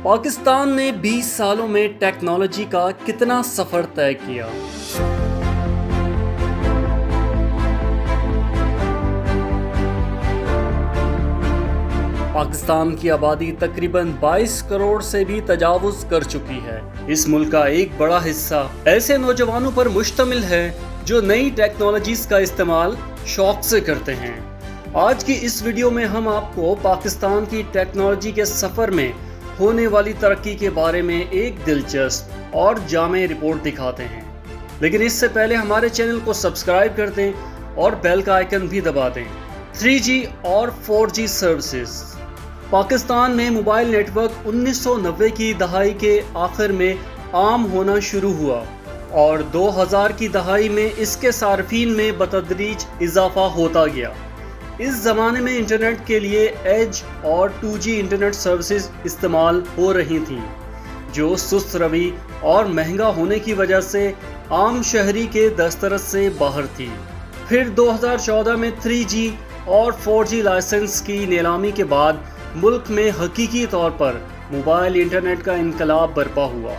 پاکستان نے 20 سالوں میں ٹیکنالوجی کا کتنا سفر طے کیا؟ پاکستان کی آبادی تقریباً 22 کروڑ سے بھی تجاوز کر چکی ہے۔ اس ملک کا ایک بڑا حصہ ایسے نوجوانوں پر مشتمل ہے جو نئی ٹیکنالوجیز کا استعمال شوق سے کرتے ہیں۔ آج کی اس ویڈیو میں ہم آپ کو پاکستان کی ٹیکنالوجی کے سفر میں ہونے والی ترقی کے بارے میں ایک دلچسپ اور جامع رپورٹ دکھاتے ہیں، لیکن اس سے پہلے ہمارے چینل کو سبسکرائب کر دیں اور بیل کا آئیکن بھی دبا دیں۔ 3G اور 4G سروسز۔ پاکستان میں موبائل نیٹ ورک 1990 کی دہائی کے آخر میں عام ہونا شروع ہوا اور 2000 کی دہائی میں اس کے صارفین میں بتدریج اضافہ ہوتا گیا۔ اس زمانے میں انٹرنیٹ کے لیے ایج اور 2G انٹرنیٹ سروسز استعمال ہو رہی تھیں، جو سست روی اور مہنگا ہونے کی وجہ سے عام شہری کے دسترس سے باہر تھی۔ پھر 2014 میں 3G اور 4G لائسنس کی نیلامی کے بعد ملک میں حقیقی طور پر موبائل انٹرنیٹ کا انقلاب برپا ہوا،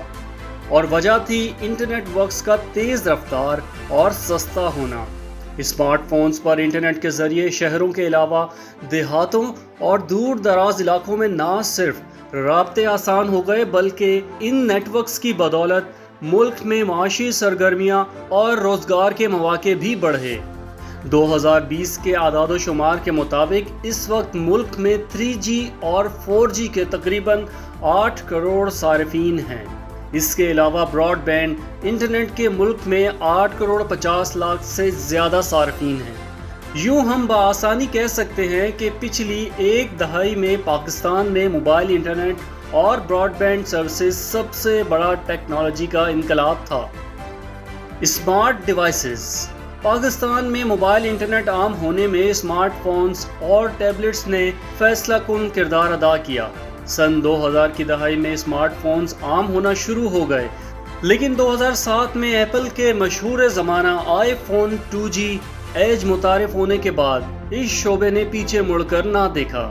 اور وجہ تھی انٹرنیٹ ورکس کا تیز رفتار اور سستا ہونا۔ اسمارٹ فونز پر انٹرنیٹ کے ذریعے شہروں کے علاوہ دیہاتوں اور دور دراز علاقوں میں نہ صرف رابطے آسان ہو گئے، بلکہ ان نیٹ ورکس کی بدولت ملک میں معاشی سرگرمیاں اور روزگار کے مواقع بھی بڑھے۔ 2020 کے اعداد و شمار کے مطابق اس وقت ملک میں 3G اور 4G کے تقریباً 8 کروڑ صارفین ہیں۔ اس کے علاوہ براڈ بینڈ انٹرنیٹ کے ملک میں 8 کروڑ 50 لاکھ سے زیادہ صارفین ہیں۔ یوں ہم بآسانی کہہ سکتے ہیں کہ پچھلی ایک دہائی میں پاکستان میں موبائل انٹرنیٹ اور براڈ بینڈ سروسز سب سے بڑا ٹیکنالوجی کا انقلاب تھا۔ Smart devices. پاکستان میں موبائل انٹرنیٹ عام ہونے میں اسمارٹ فونز اور ٹیبلٹس نے فیصلہ کن کردار ادا کیا۔ سن 2000 کی دہائی میں اسمارٹ فونز عام ہونا شروع ہو گئے، لیکن 2007 میں ایپل کے مشہور زمانہ آئی فون 2G ایج متعارف ہونے کے بعد اس شعبے نے پیچھے مڑ کر نہ دیکھا۔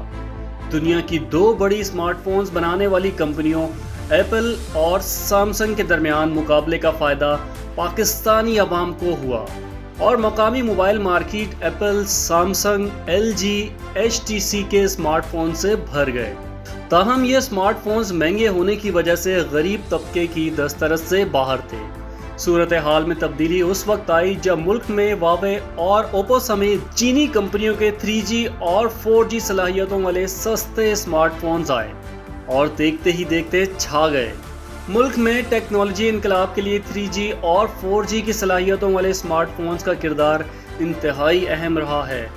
دنیا کی دو بڑی اسمارٹ فونز بنانے والی کمپنیوں ایپل اور سیمسنگ کے درمیان مقابلے کا فائدہ پاکستانی عوام کو ہوا، اور مقامی mobile market apple, Samsung, LG، HTC کے اسمارٹ فون سے بھر گئے۔ تاہم یہ اسمارٹ فونز مہنگے ہونے کی وجہ سے غریب طبقے کی دسترس سے باہر تھے۔ صورتحال میں تبدیلی اس وقت آئی جب ملک میں ہواوے اور اوپو سمیت چینی کمپنیوں کے 3G اور 4G صلاحیتوں والے سستے اسمارٹ فونز آئے اور دیکھتے ہی دیکھتے چھا گئے۔ ملک میں ٹیکنالوجی انقلاب کے لیے 3G اور 4G کی صلاحیتوں والے اسمارٹ فونز کا کردار انتہائی اہم رہا ہے۔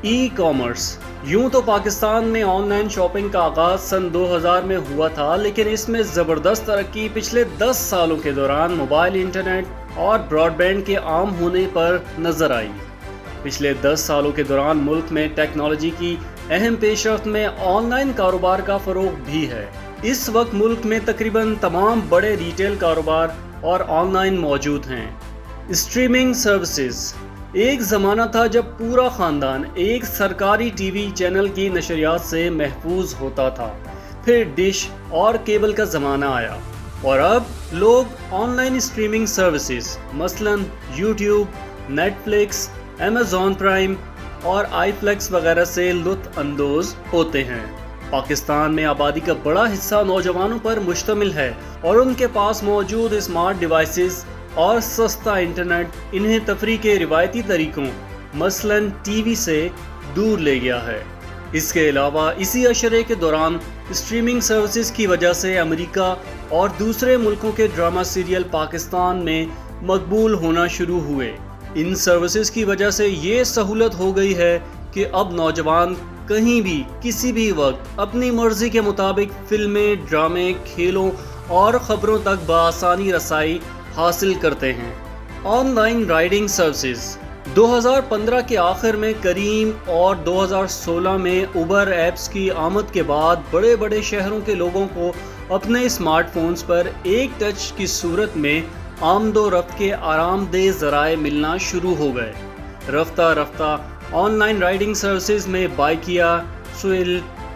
E commerce. یوں تو پاکستان میں آن لائن شاپنگ کا آغاز سن 2000 میں ہوا تھا، لیکن اس میں زبردست ترقی پچھلے 10 سالوں کے دوران موبائل انٹرنیٹ اور براڈ بینڈ کے عام ہونے پر نظر آئی۔ پچھلے 10 سالوں کے دوران ملک میں ٹیکنالوجی کی اہم پیش رفت میں آن لائن کاروبار کا فروغ بھی ہے۔ اس وقت ملک میں تقریباً تمام بڑے ریٹیل کاروبار اور آن لائن موجود ہیں۔ Streaming services. ایک زمانہ تھا جب پورا خاندان ایک سرکاری ٹی وی چینل کی نشریات سے محفوظ ہوتا تھا، پھر ڈش اور کیبل کا زمانہ آیا، اور اب لوگ آن لائن اسٹریمنگ سروسز مثلاً YouTube, Netflix, Amazon Prime اور آئی فلیکس وغیرہ سے لطف اندوز ہوتے ہیں۔ پاکستان میں آبادی کا بڑا حصہ نوجوانوں پر مشتمل ہے، اور ان کے پاس موجود اسمارٹ ڈیوائسز اور سستا انٹرنیٹ انہیں تفریح کے روایتی طریقوں مثلاً ٹی وی سے دور لے گیا ہے۔ اس کے علاوہ اسی عشرے کے دوران اسٹریمنگ سروسز کی وجہ سے امریکہ اور دوسرے ملکوں کے ڈرامہ سیریل پاکستان میں مقبول ہونا شروع ہوئے۔ ان سروسز کی وجہ سے یہ سہولت ہو گئی ہے کہ اب نوجوان کہیں بھی کسی بھی وقت اپنی مرضی کے مطابق فلمیں، ڈرامے، کھیلوں اور خبروں تک بآسانی رسائی حاصل کرتے ہیں۔ On line riding services. 2015 کے آخر میں کریم اور 2016 میں اوبر ایپس کی آمد کے بعد بڑے بڑے شہروں کے لوگوں کو اپنے اسمارٹ فونز پر ایک ٹچ کی صورت میں آمد و رفت کے آرام دہ ذرائع ملنا شروع ہو گئے۔ رفتہ رفتہ آن لائن رائڈنگ سروسز میں Bykea, Swvl,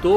$2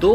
2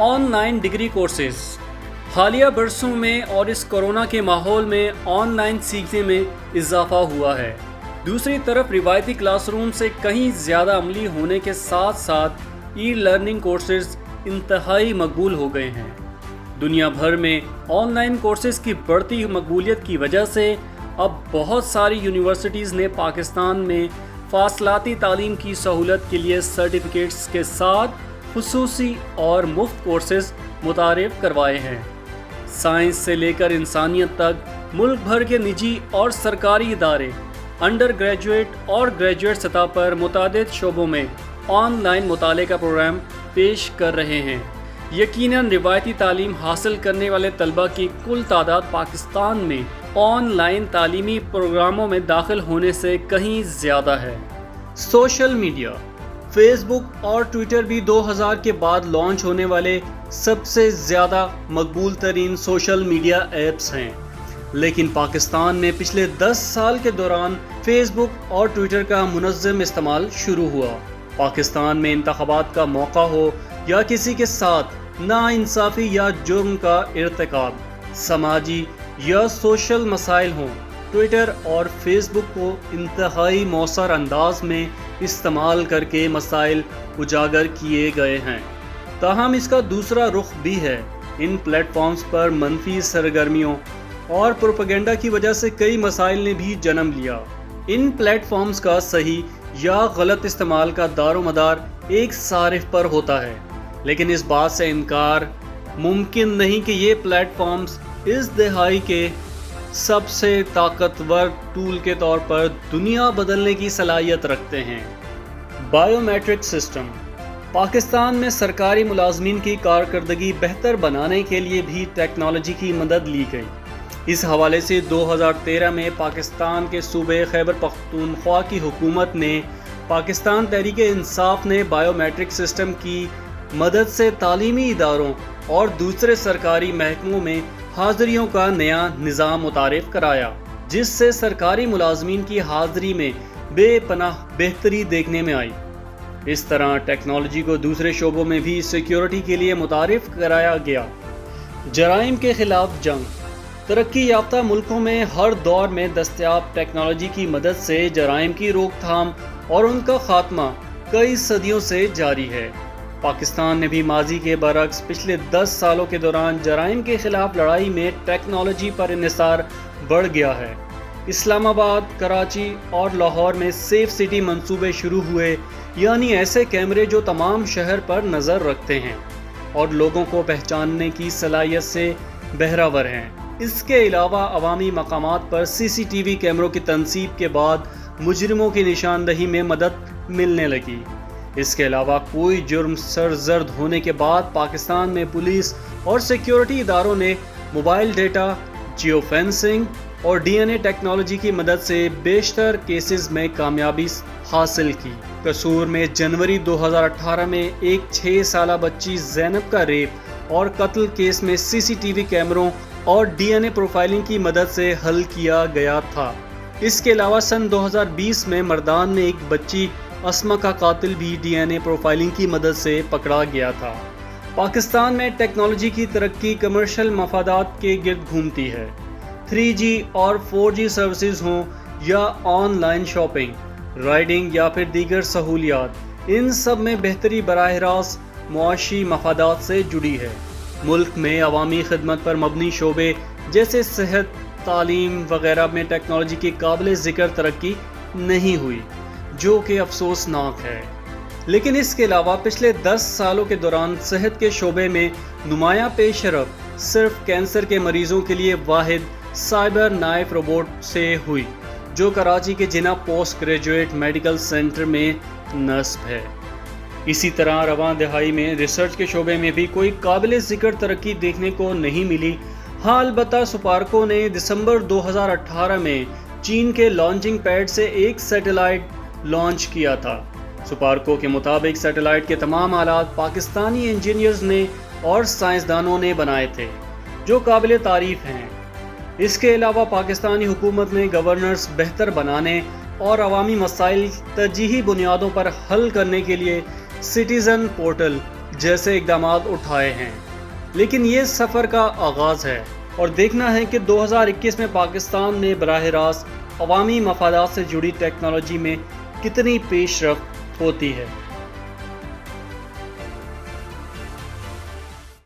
online degree courses. حالیہ برسوں میں اور اس کورونا کے ماحول میں آن لائن سیکھنے میں اضافہ ہوا ہے۔ دوسری طرف روایتی کلاس روم سے کہیں زیادہ عملی ہونے کے ساتھ ساتھ ای لرننگ کورسز انتہائی مقبول ہو گئے ہیں۔ دنیا بھر میں آن لائن کورسز کی بڑھتی مقبولیت کی وجہ سے اب بہت ساری یونیورسٹیز نے پاکستان میں فاصلاتی تعلیم کی سہولت کے لیے سرٹیفکیٹس کے ساتھ خصوصی اور مفت کورسز متعارف کروائے ہیں۔ سائنس سے لے کر انسانیت تک ملک بھر کے نجی اور سرکاری ادارے انڈر گریجویٹ اور گریجویٹ سطح پر متعدد شعبوں میں آن لائن مطالعے کا پروگرام پیش کر رہے ہیں۔ یقیناً روایتی تعلیم حاصل کرنے والے طلبہ کی کل تعداد پاکستان میں آن لائن تعلیمی پروگراموں میں داخل ہونے سے کہیں زیادہ ہے۔ Social media. فیس بک اور ٹویٹر بھی 2000 کے بعد لانچ ہونے والے سب سے زیادہ مقبول ترین سوشل میڈیا ایپس ہیں، لیکن پاکستان میں پچھلے 10 سال کے دوران فیس بک اور ٹویٹر کا منظم استعمال شروع ہوا۔ پاکستان میں انتخابات کا موقع ہو یا کسی کے ساتھ ناانصافی یا جرم کا ارتکاب، سماجی یا سوشل مسائل ہوں، ٹویٹر اور فیس بک کو انتہائی مؤثر انداز میں استعمال کر کے مسائل اجاگر کیے گئے ہیں۔ تاہم اس کا دوسرا رخ بھی ہے۔ ان پلیٹ فارمز پر منفی سرگرمیوں اور پروپیگنڈا کی وجہ سے کئی مسائل نے بھی جنم لیا۔ ان پلیٹ فارمز کا صحیح یا غلط استعمال کا دار و مدار ایک صارف پر ہوتا ہے، لیکن اس بات سے انکار ممکن نہیں کہ یہ پلیٹ فارمز اس دہائی کے سب سے طاقتور ٹول کے طور پر دنیا بدلنے کی صلاحیت رکھتے ہیں۔ Bio matric system. پاکستان میں سرکاری ملازمین کی کارکردگی بہتر بنانے کے لیے بھی ٹیکنالوجی کی مدد لی گئی۔ اس حوالے سے 2013 میں پاکستان کے صوبے خیبر پختونخوا کی حکومت نے پاکستان تحریک انصاف نے بائیو میٹرک سسٹم کی مدد سے تعلیمی اداروں اور دوسرے سرکاری محکموں میں حاضریوں کا نیا نظام متعارف کرایا، جس سے سرکاری ملازمین کی حاضری میں بے پناہ بہتری دیکھنے میں آئی۔ اس طرح ٹیکنالوجی کو دوسرے شعبوں میں بھی سیکیورٹی کے لیے متعارف کرایا گیا۔ جرائم کے خلاف جنگ۔ ترقی یافتہ ملکوں میں ہر دور میں دستیاب ٹیکنالوجی کی مدد سے جرائم کی روک تھام اور ان کا خاتمہ کئی صدیوں سے جاری ہے۔ پاکستان نے بھی ماضی کے برعکس پچھلے 10 سالوں کے دوران جرائم کے خلاف لڑائی میں ٹیکنالوجی پر انحصار بڑھ گیا ہے۔ اسلام آباد، کراچی اور لاہور میں سیف سٹی منصوبے شروع ہوئے، یعنی ایسے کیمرے جو تمام شہر پر نظر رکھتے ہیں اور لوگوں کو پہچاننے کی صلاحیت سے بہرور ہیں۔ اس کے علاوہ عوامی مقامات پر سی سی ٹی وی کیمروں کی تنصیب کے بعد مجرموں کی نشاندہی میں مدد ملنے لگی۔ اس کے علاوہ کوئی جرم سرزد ہونے کے بعد پاکستان میں پولیس اور سیکیورٹی اداروں نے موبائل ڈیٹا، جیو فینسنگ اور ڈی این اے ٹیکنالوجی کی مدد سے بیشتر کیسز میں کامیابی حاصل کی۔ قصور میں جنوری 2018 میں ایک 6 سالہ بچی زینب کا ریپ اور قتل کیس میں سی سی ٹی وی کیمروں اور ڈی این اے پروفائلنگ کی مدد سے حل کیا گیا تھا۔ اس کے علاوہ سن 2020 میں مردان میں ایک بچی اسما کا قاتل بھی ڈی این اے پروفائلنگ کی مدد سے پکڑا گیا تھا۔ پاکستان میں ٹیکنالوجی کی ترقی کمرشل مفادات کے گرد گھومتی ہے۔ 3G اور 4G سروسز ہوں یا آن لائن شاپنگ، رائڈنگ یا پھر دیگر سہولیات، ان سب میں بہتری براہ راست معاشی مفادات سے جڑی ہے۔ ملک میں عوامی خدمت پر مبنی شعبے جیسے صحت، تعلیم وغیرہ میں ٹیکنالوجی کی قابل ذکر ترقی نہیں ہوئی، جو کہ افسوسناک ہے۔ لیکن اس کے علاوہ پچھلے 10 سالوں کے دوران صحت کے شعبے میں نمایاں پیش رفت صرف کینسر کے مریضوں کے لیے واحد سائبر نائف روبوٹ سے ہوئی، جو کراچی کے جناح پوسٹ گریجویٹ میڈیکل سینٹر میں نصب ہے۔ اسی طرح رواں دہائی میں ریسرچ کے شعبے میں بھی کوئی قابل ذکر ترقی دیکھنے کو نہیں ملی۔ ہاں البتہ سپارکو نے دسمبر 2018 میں چین کے لانچنگ پیڈ سے ایک سیٹلائٹ لانچ کیا تھا۔ سپارکو کے مطابق سیٹلائٹ کے تمام آلات پاکستانی انجینئرز نے اور سائنسدانوں نے بنائے تھے، جو قابل تعریف ہیں۔ اس کے علاوہ پاکستانی حکومت نے گورننس بہتر بنانے اور عوامی مسائل ترجیحی بنیادوں پر حل کرنے کے لیے سٹیزن پورٹل، جیسے اقدامات اٹھائے ہیں، لیکن یہ سفر کا آغاز ہے اور دیکھنا ہے کہ 2021 میں پاکستان میں براہ راست عوامی مفادات سے جڑی ٹیکنالوجی میں کتنی پیش رفت ہوتی ہے۔